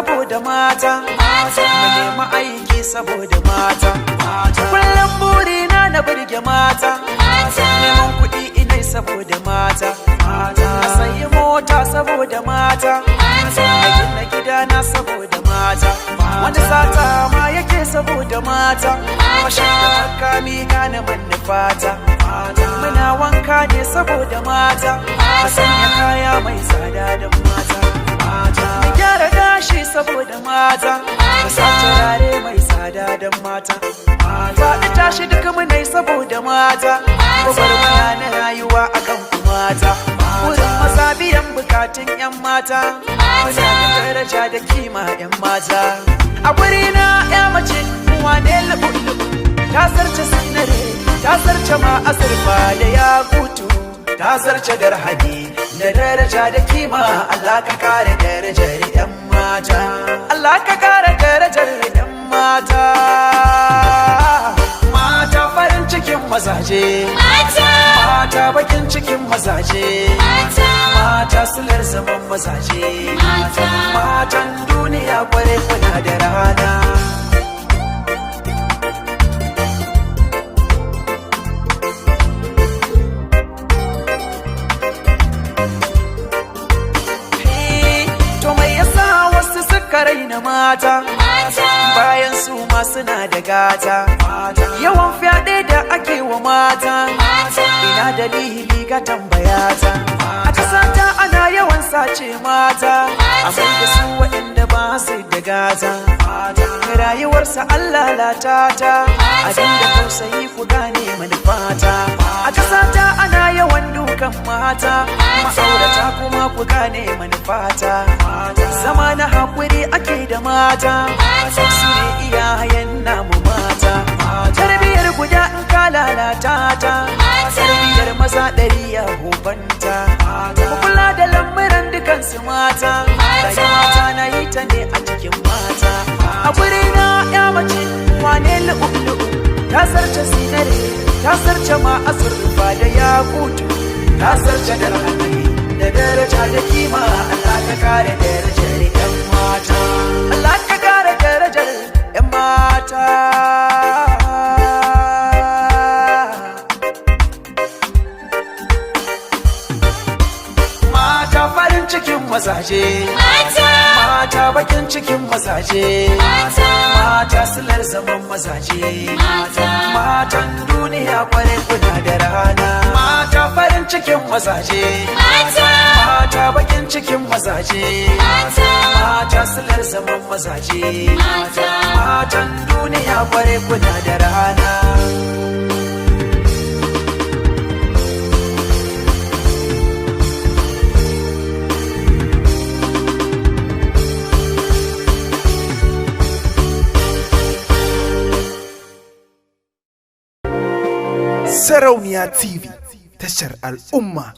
saboda mata mu nemi aiki saboda mata kullum burina na burge mata neman kuɗi inai saboda mata na sayi mota saboda mata na gina gidana saboda mata wanda sata ma yake saboda mata mashi da makami gane manufata muna wanka ne saboda mata mu sanya kaya mai tsada don mata mu gyara gashi saboda mata mu sa turare mai tsada don mata faɗi tashi duka munai saboda mata gwagwarmaya na rayuwa akan ku mata wurin maza biyan bukatun 'yan mata muna da daraja da kima 'yan mata a gurina 'ya mace wane lubu-lubu ta zarce sinare ta zarce ma azurfa da yakutu ta zarce darhadi da daraja da kima Allah ka kare darajar 'yan mata Allah ka kare darajar 'yan mata mata farin cikin mazaje mata bakin cikin mazaje mata silar zaman mazaje matan duniya kware kuna da rana raina mata bayan su ma suna da gata yawan fyaɗe da ake wa mata ina dalili ga tambayata a kasanta ana yawan sace mata amma da su waɗanda ba su da gata rayuwarsa Allah latata a dinga tausayi ku gane manufata a kasanta ana yawan dukan mata ma'aurata kuma ku gane manufata zama na haƙuri ake da mata su ne iyayen namu mata tarbiyar guda in ka lalata ta tarbiyar maza ɗari ya hubanta ku kula da lamuran dukansu mata rayuwata na yi ta ne a cikin mata a guri na ya mace wane lu'u-lu'u ta zarce sinare ta zarce ma azurfa da yakutu ta zarce da rahani da daraja da kima Allah ka kare darajar 'yan mata Allah ka kare darajar 'yan mata mata farin cikin mazaje mata bakin cikin mazaje mata silar zaman mazaje matan duniya kware kuna da rana mata farin cikin mazaje mata bakin cikin mazaje mata silar zaman mazaje matan duniya kware kuna da rana Sarauniya TV, tashar al'umma.